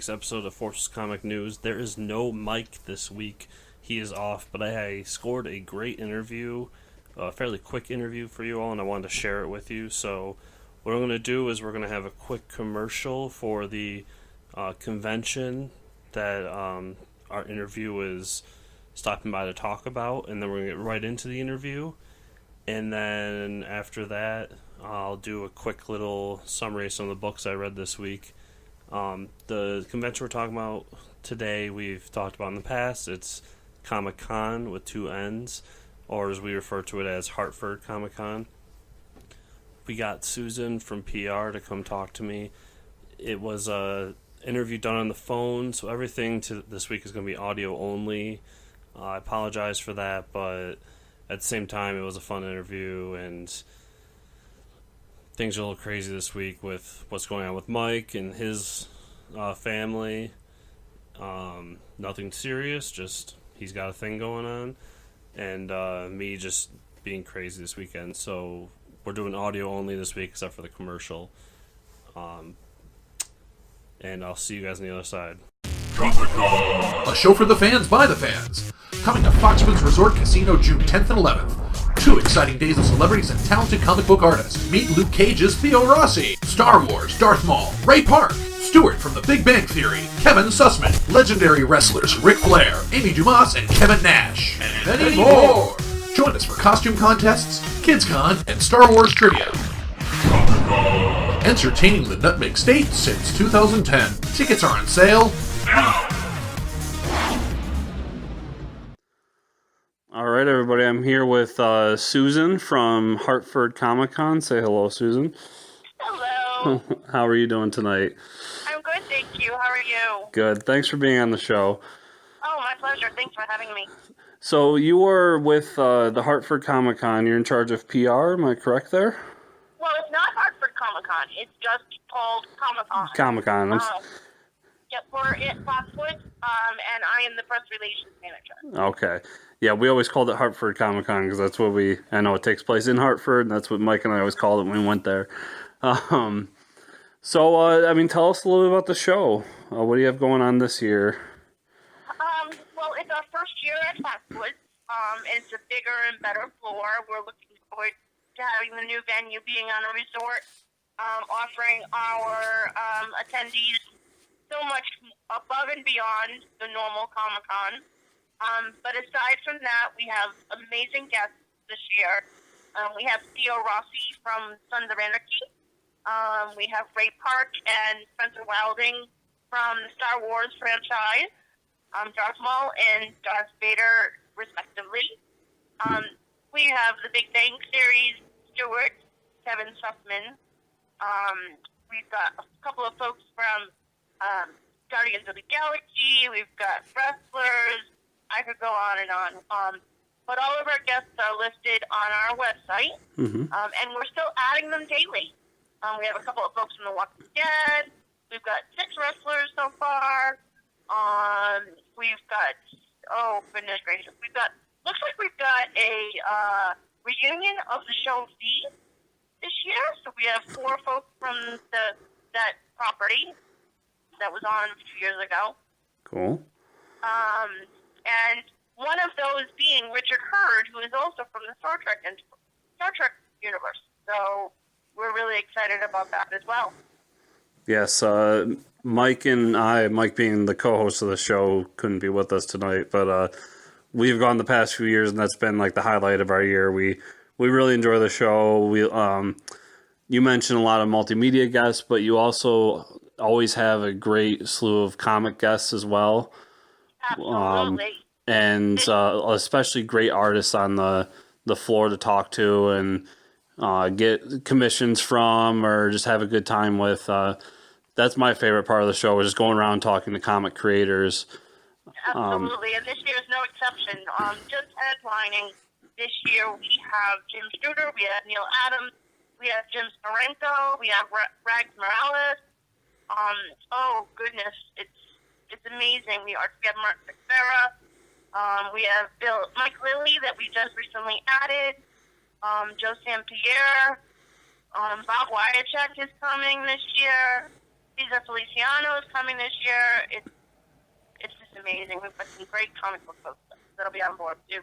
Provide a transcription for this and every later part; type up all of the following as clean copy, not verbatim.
week's episode of Forces Comic News. There is no Mike this week. He is off, but I scored a great interview, a fairly quick interview for you all, and I wanted to share it with you. So what I'm going to do is we're going to have a quick commercial for the convention that our interview is stopping by to talk about, and then we're going to get right into the interview. And then after that, I'll do a quick little summary of some of the books I read this week. The convention we're talking about today, we've talked about in the past. It's Comic-Conn with two N's, or as we refer to it as Hartford Comic-Conn. We got Susan from PR to come talk to me. It was a interview done on the phone, so everything to this week is going to be audio only. I apologize for that, but at the same time, it was a fun interview, and things are a little crazy this week with what's going on with Mike and his family. Nothing serious, just he's got a thing going on, and me just being crazy this weekend. So we're doing audio only this week except for the commercial. And I'll see you guys on the other side. A show for the fans by the fans. Coming to Foxman's Resort Casino June 10th and 11th. 2 exciting days of celebrities and talented comic book artists. Meet Luke Cage's Theo Rossi, Star Wars, Darth Maul, Ray Park, Stewart from The Big Bang Theory, Kevin Sussman, legendary wrestlers Ric Flair, Amy Dumas, and Kevin Nash, and many more. Join us for costume contests, Kids Con, and Star Wars trivia. Entertaining the Nutmeg State since 2010. Tickets are on sale now. All right, everybody. I'm here with Susan from Hartford Comic-Conn. Say hello, Susan. Hello. How are you doing tonight? I'm good, thank you. How are you? Good. Thanks for being on the show. Oh, my pleasure. Thanks for having me. So you were with the Hartford Comic-Con. You're in charge of PR. Am I correct there? Well, it's not Hartford Comic-Con. It's just called Comic-Con. Comic-Con. Yep, we're at Foxwood, and I am the press relations manager. Okay. Yeah, we always called it Hartford Comic-Con because that's what I know it takes place in Hartford, and that's what Mike and I always called it when we went there. Tell us a little bit about the show. What do you have going on this year? Well, it's our first year at Foxwood. It's a bigger and better floor. We're looking forward to having the new venue being on a resort, offering our attendees so much above and beyond the normal Comic-Con. But aside from that, we have amazing guests this year. We have Theo Rossi from Sons of Anarchy. We have Ray Park and Spencer Wilding from the Star Wars franchise, Darth Maul and Darth Vader, respectively. We have the Big Bang series, Stewart, Kevin Sussman. We've got a couple of folks from Guardians of the Galaxy. We've got wrestlers. I could go on and on. But all of our guests are listed on our website, and we're still adding them daily. We have a couple of folks from The Walking Dead. We've got 6 wrestlers so far. We've got, oh goodness gracious, looks like we've got a reunion of the show V this year. So we have 4 folks from that property that was on a few years ago. Cool. And one of those being Richard Hurd, who is also from the Star Trek universe. So we're really excited about that as well. Yes, Mike and I, Mike being the co-host of the show, couldn't be with us tonight, but we've gone the past few years, and that's been like the highlight of our year. We really enjoy the show. You mentioned a lot of multimedia guests, but you also always have a great slew of comic guests as well. Absolutely. And especially great artists on the floor to talk to and get commissions from or just have a good time with. That's my favorite part of the show, is just going around talking to comic creators. Absolutely, and this year is no exception. Just headlining this year, we have Jim Shooter, we have Neil Adams, we have Jim Steranko, we have Rags Morales. Oh goodness, it's amazing. We have Mark Teixeira. We have Mike Lilly that we just recently added. Joe St. Pierre. Bob Wyachek is coming this year. Cesar Feliciano is coming this year. It's just amazing. We've got some great comic book folks that'll be on board too.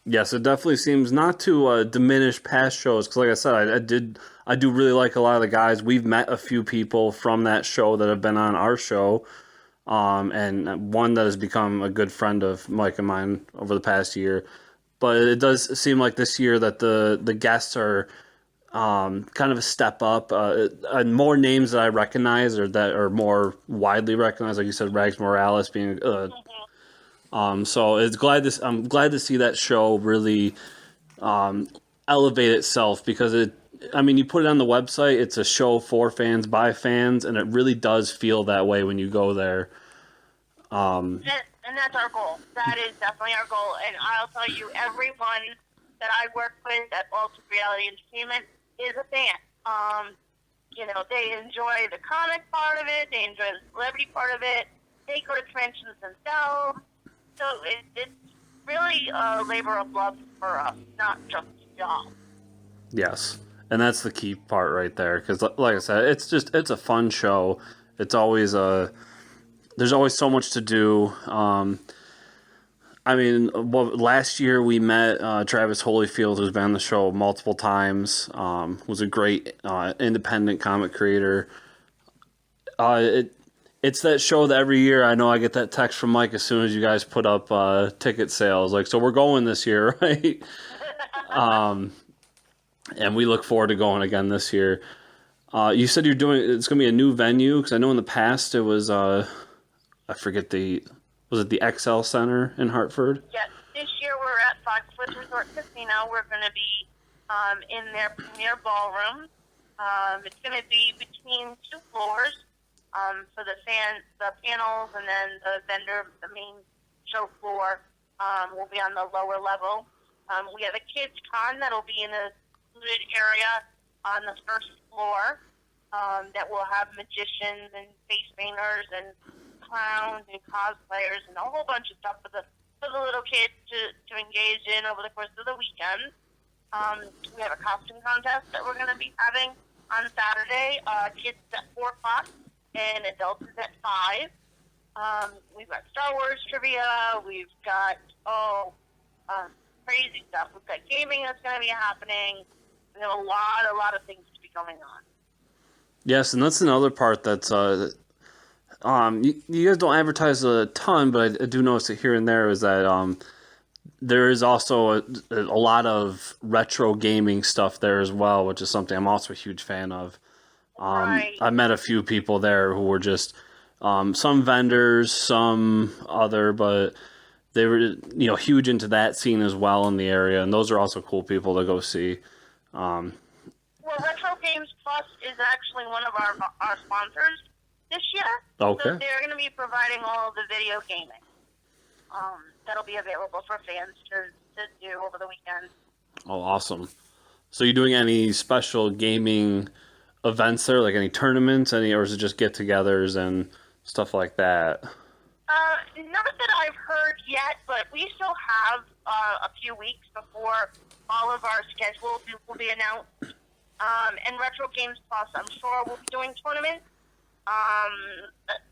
Yes, it definitely seems not to diminish past shows, because like I said, I do really like a lot of the guys. We've met a few people from that show that have been on our show, and one that has become a good friend of Mike and mine over the past year. But it does seem like this year that the guests are kind of a step up, and more names that I recognize or that are more widely recognized, like you said, Rags Morales being. So I'm glad to see that show really elevate itself, because you put it on the website, it's a show for fans by fans, and it really does feel that way when you go there. And that's our goal. That is definitely our goal. And I'll tell you, everyone that I work with at Altered Reality Entertainment is a fan. They enjoy the comic part of it. They enjoy the celebrity part of it. They go to conventions themselves. So it's really a labor of love for us, not just a job. Yes, and that's the key part right there, because like I said, it's a fun show. It's always there's always so much to do. Last year we met Travis Holyfield, who's been on the show multiple times. Was a great independent comic creator. It's that show that every year I know I get that text from Mike as soon as you guys put up ticket sales. Like, so we're going this year, right? And we look forward to going again this year. You said it's going to be a new venue, because I know in the past it was, I forget was it the XL Center in Hartford? Yes, this year we're at Foxwoods Resort Casino. We're going to be in their premier ballroom. It's going to be between two floors. For the panels, and then the main show floor will be on the lower level. We have a kids con that'll be in a secluded area on the first floor that will have magicians and face painters and clowns and cosplayers and a whole bunch of stuff for the little kids to engage in over the course of the weekend. We have a costume contest that we're going to be having on Saturday. Kids at 4 o'clock. And adults is at 5. We've got Star Wars trivia. We've got crazy stuff. We've got gaming that's going to be happening. We have a lot of things to be going on. Yes, and that's another part that's you guys don't advertise a ton, but I do notice it here and there, is that there is also a lot of retro gaming stuff there as well, which is something I'm also a huge fan of. Right. I met a few people there who were just some vendors, some other, but they were huge into that scene as well in the area, and those are also cool people to go see. Well, Retro Games Plus is actually one of our sponsors this year. Okay. So they're going to be providing all of the video gaming that'll be available for fans to do over the weekend. Oh, awesome. So you doing any special gaming events there, like any tournaments, or is it just get-togethers and stuff like that? Not that I've heard yet, but we still have a few weeks before all of our schedules will be announced. And Retro Games Plus, I'm sure we'll be doing tournaments. Let's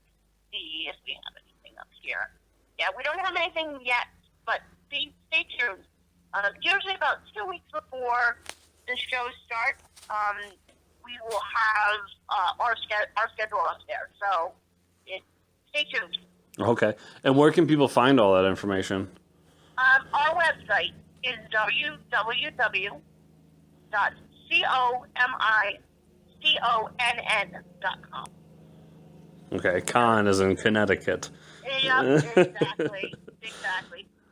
see if we have anything up here. Yeah, we don't have anything yet, but stay tuned. Usually about 2 weeks before the show starts, we will have our schedule up there. So stay tuned. Okay. And where can people find all that information? Our website is www.comiconn.com. Okay, Con is in Connecticut. Yeah, exactly.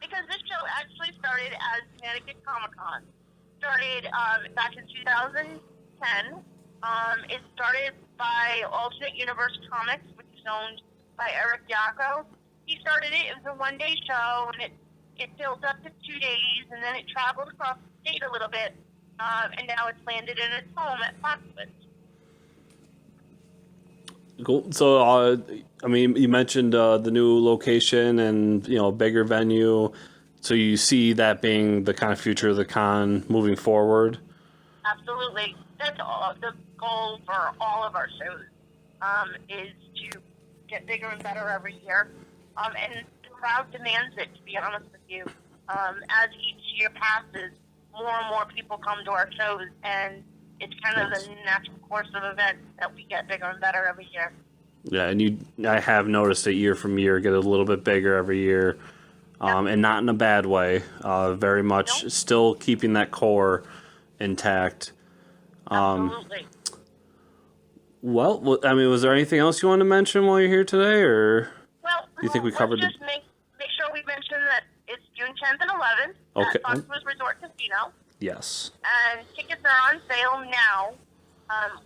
Because this show actually started as Connecticut Comic-Con. Started back in 2010. It started by Alternate Universe Comics, which is owned by Eric Yacco. He started it. It was a one-day show, and it built up to 2 days, and then it traveled across the state a little bit, and now it's landed in its home at Foxwoods. Cool. So, you mentioned the new location and, a bigger venue. So you see that being the kind of future of the con moving forward? Absolutely. That's the goal for all of our shows. is to get bigger and better every year. And the crowd demands it, to be honest with you. As each year passes, more and more people come to our shows, and it's kind of the natural course of events that we get bigger and better every year. Yeah, and I have noticed it year from year, get a little bit bigger every year, and not in a bad way. Very much still keeping that core intact. Absolutely. Well, I mean, was there anything else you wanted to mention while you're here today, or do you think we covered just make sure we mention that it's June 10th and 11th at Foxwoods Resort Casino. Yes. And tickets are on sale now.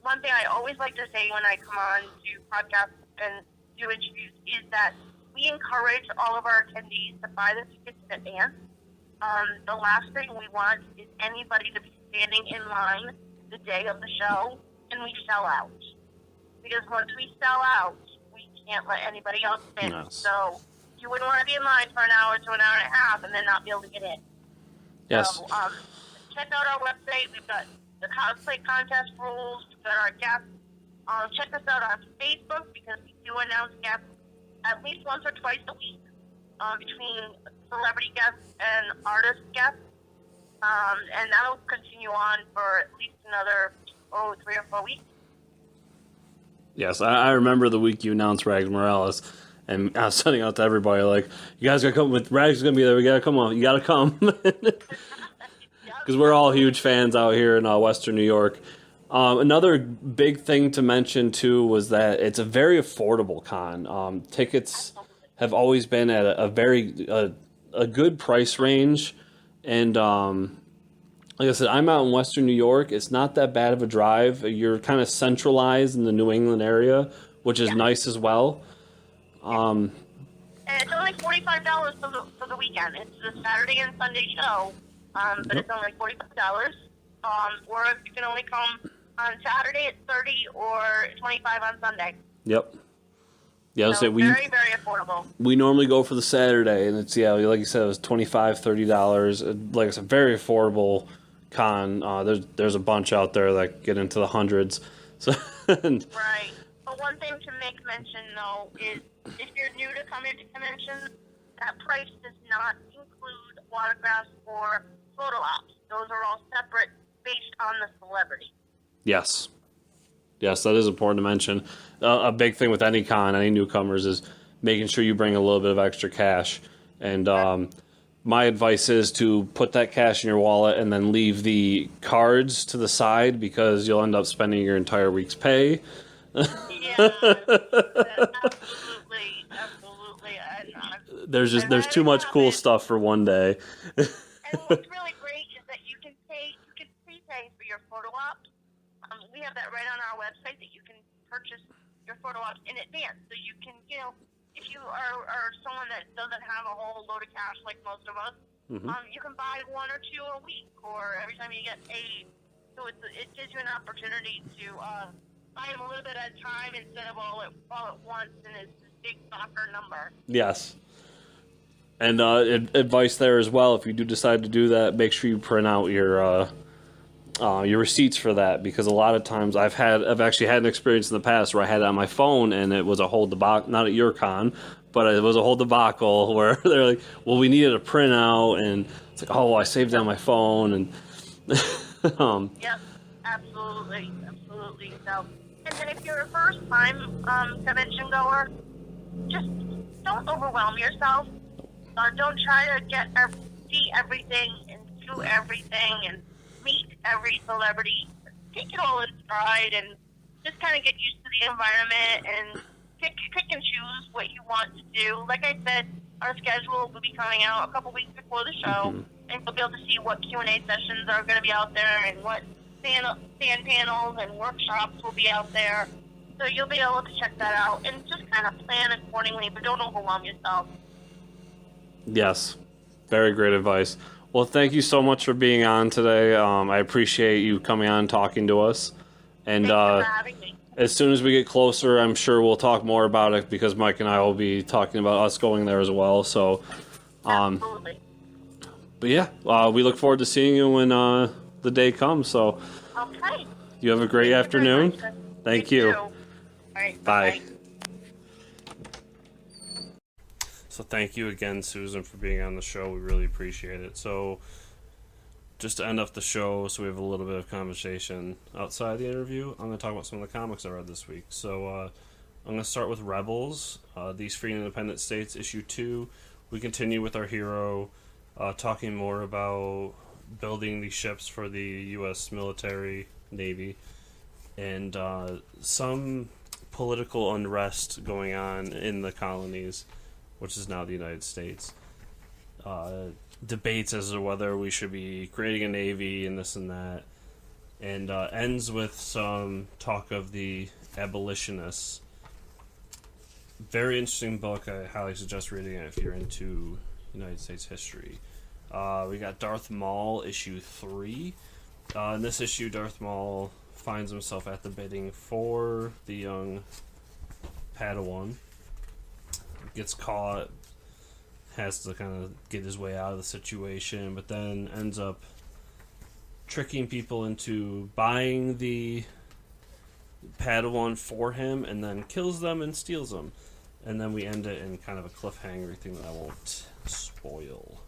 One thing I always like to say when I come on to podcasts and do interviews is that we encourage all of our attendees to buy the tickets in advance. The last thing we want is anybody to be standing in line the day of the show and we sell out. Because once we sell out, we can't let anybody else in. Yes. So you wouldn't want to be in line for an hour to an hour and a half and then not be able to get in. Yes. So check out our website. We've got the cosplay contest rules. We've got our guests. Check us out on Facebook because we do announce guests at least once or twice a week between celebrity guests and artist guests. And that'll continue on for at least another 3 or 4 weeks. Yes, I remember the week you announced Rags Morales, and I was sending out to everybody like, "You guys gotta come. With Rags is gonna be there. We gotta come on. You gotta come." Because we're all huge fans out here in Western New York. Another big thing to mention, too, was that it's a very affordable con. Tickets have always been at a very good price range. And like I said, I'm out in Western New York. It's not that bad of a drive. You're kind of centralized in the New England area, which is nice as well. And it's only $45 for the weekend. It's the Saturday and Sunday show. But it's only $45. Or if you can only come on Saturday, it's $30 or $25 on Sunday. Yep. Yeah, so very, very affordable. We normally go for the Saturday, and it's like you said, it was $25, $30. Like I said, very affordable con. There's a bunch out there that get into the hundreds. So right. But one thing to make mention though is if you're new to coming to conventions, that price does not include autographs or photo ops. Those are all separate based on the celebrity. Yes, that is important to mention. A big thing with any con, any newcomers, is making sure you bring a little bit of extra cash. And my advice is to put that cash in your wallet and then leave the cards to the side because you'll end up spending your entire week's pay. Yeah, absolutely. There's too much cool stuff for one day. And what's really great is that you can prepay for your photo ops. We have that right on our website that you can purchase your photo ops in advance. So you can, if you are someone that doesn't have a whole load of cash like most of us, you can buy 1 or 2 a week or every time you get paid. So it gives you an opportunity to buy them a little bit at a time instead of all at once in this big soccer number. Yes. And advice there as well, if you do decide to do that, make sure you print out your receipts for that, because a lot of times I've actually had an experience in the past where I had it on my phone and it was a whole debacle, not at your con, but it was a whole debacle where they're like, well, we needed a printout, and it's like, oh, well, I saved it on my phone, and Yep, absolutely. So, and then if you're a first-time convention goer, just don't overwhelm yourself. Don't try to see everything and do everything and meet every celebrity. Take it all in stride and just kind of get used to the environment and pick and choose what you want to do. Like I said, our schedule will be coming out a couple weeks before the show, and you'll be able to see what Q&A sessions are going to be out there and what stand panels and workshops will be out there. So you'll be able to check that out and just kind of plan accordingly, but don't overwhelm yourself. Yes, very great advice. Well, thank you so much for being on today. I appreciate you coming on and talking to us. And Thanks for having me. As soon as we get closer, I'm sure we'll talk more about it because Mike and I will be talking about us going there as well. So, Absolutely. But yeah, we look forward to seeing you when the day comes. So, Okay. you have a great afternoon. Thank you. All right, Bye. bye. So thank you again, Susan, for being on the show. We really appreciate it. So just to end off the show, so we have a little bit of conversation outside the interview, I'm going to talk about some of the comics I read this week. So I'm going to start with Rebels, These Free and Independent States, issue 2. We continue with our hero, talking more about building these ships for the U.S. military, Navy, and some political unrest going on in the colonies, which is now the United States. Debates as to whether we should be creating a navy and this and that, and ends with some talk of the abolitionists. Very interesting book. I highly suggest reading it if you're into United States history. We got Darth Maul, issue 3. In this issue, Darth Maul finds himself at the bidding for the young Padawan. Gets caught, has to kind of get his way out of the situation, but then ends up tricking people into buying the Padawan for him, and then kills them and steals them. And then we end it in kind of a cliffhanger thing that I won't spoil.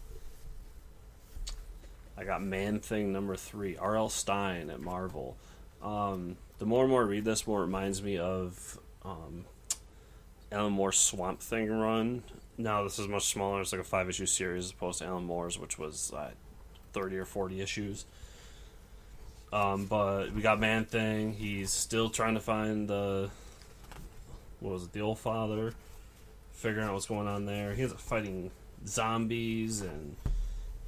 I got Man-Thing number 3, R.L. Stine at Marvel. The more and more I read this, more it reminds me of Alan Moore's Swamp Thing run. Now this is much smaller. It's like a 5-issue series as opposed to Alan Moore's, which was 30 or 40 issues. But we got Man-Thing. He's still trying to find the Old Father, figuring out what's going on there. He ends up fighting zombies and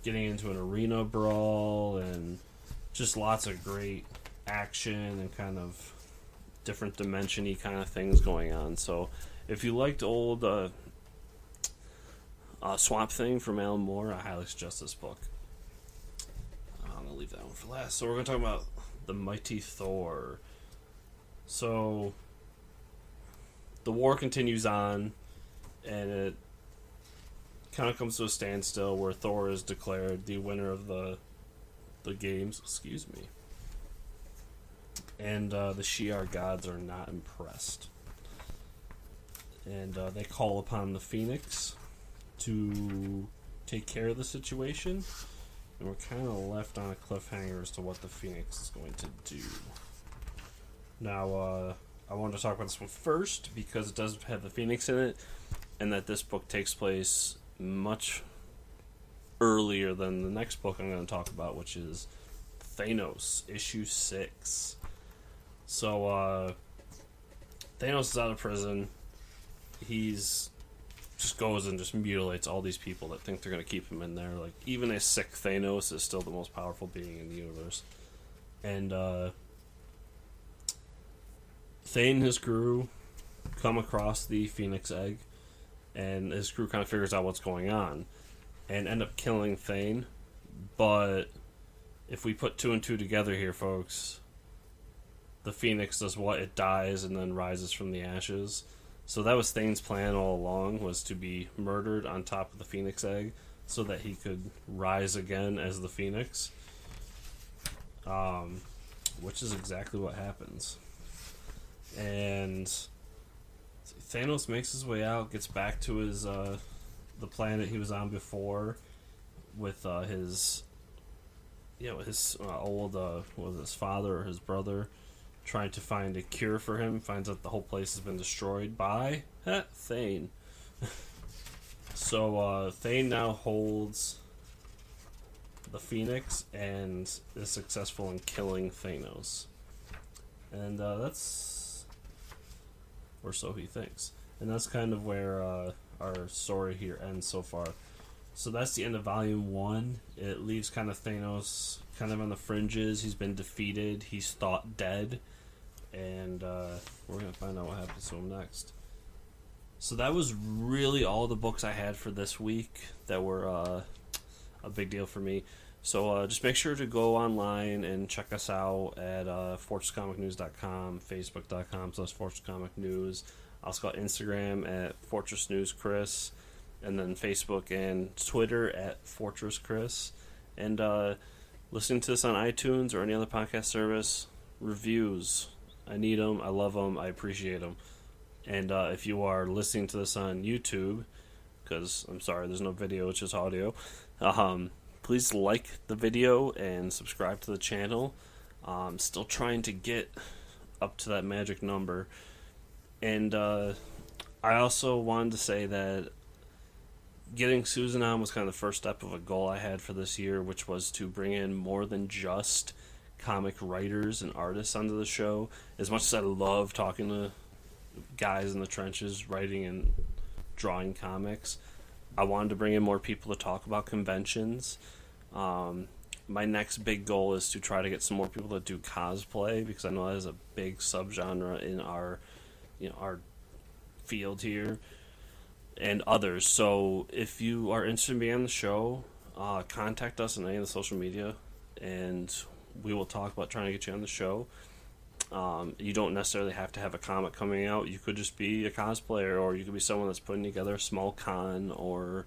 getting into an arena brawl, and just lots of great action and kind of different dimension-y kind of things going on. So if you liked old Swamp Thing from Alan Moore, I highly suggest this book. I'm going to leave that one for last. So we're going to talk about the Mighty Thor. So the war continues on, and it kind of comes to a standstill where Thor is declared the winner of the games. Excuse me. And the Shi'ar gods are not impressed. And they call upon the Phoenix to take care of the situation. And we're kind of left on a cliffhanger as to what the Phoenix is going to do. Now, I wanted to talk about this one first because it does have the Phoenix in it, and that this book takes place much earlier than the next book I'm going to talk about, which is Thanos, issue 6. So, Thanos is out of prison. He's just goes and just mutilates all these people that think they're going to keep him in there. Like, even a sick Thanos is still the most powerful being in the universe. And, Thane and his crew come across the Phoenix Egg, and his crew kind of figures out what's going on, and end up killing Thane. But if we put 2 and 2 together here, folks, the Phoenix does what? It dies and then rises from the ashes. So that was Thane's plan all along, was to be murdered on top of the Phoenix Egg so that he could rise again as the Phoenix. Which is exactly what happens. And Thanos makes his way out, gets back to his the planet he was on before, with his old was his father or his brother, trying to find a cure for him. Finds out the whole place has been destroyed by Thane. So Thane now holds the Phoenix and is successful in killing Thanos, and that's, or so he thinks. And that's kind of where our story here ends so far. So that's the end of Volume 1. It leaves kind of Thanos kind of on the fringes. He's been defeated. He's thought dead. And we're going to find out what happens to him next. So that was really all the books I had for this week that were a big deal for me. So just make sure to go online and check us out at fortresscomicnews.com, facebook.com/fortresscomicnews. Also got Instagram at fortressnewschris, and then Facebook and Twitter at fortresschris. And listening to this on iTunes or any other podcast service, reviews. I need them. I love them. I appreciate them. And if you are listening to this on YouTube, because I'm sorry, there's no video, it's just audio, please like the video and subscribe to the channel. I'm still trying to get up to that magic number. And I also wanted to say that getting Susan on was kind of the first step of a goal I had for this year, which was to bring in more than just comic writers and artists onto the show. As much as I love talking to guys in the trenches writing and drawing comics, I wanted to bring in more people to talk about conventions. My next big goal is to try to get some more people that do cosplay, because I know that is a big subgenre in our field here, and others. So if you are interested in being on the show, contact us on any of the social media, and we will talk about trying to get you on the show. You don't necessarily have to have a comic coming out. You could just be a cosplayer, or you could be someone that's putting together a small con or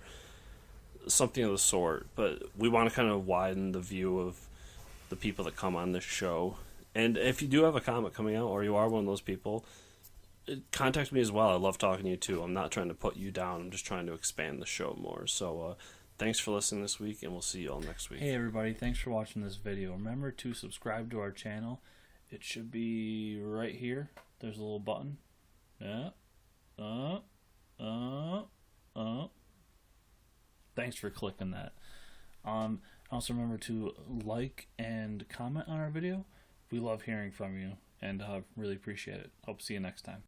something of the sort. But we want to kind of widen the view of the people that come on this show. And if you do have a comic coming out, or you are one of those people, contact me as well. I love talking to you too. I'm not trying to put you down. I'm just trying to expand the show more. So thanks for listening this week, and we'll see you all next week. Hey everybody, thanks for watching this video. Remember to subscribe to our channel. It should be right here. There's a little button. Yeah. Thanks for clicking that. Also remember to like and comment on our video. We love hearing from you, and really appreciate it. Hope to see you next time.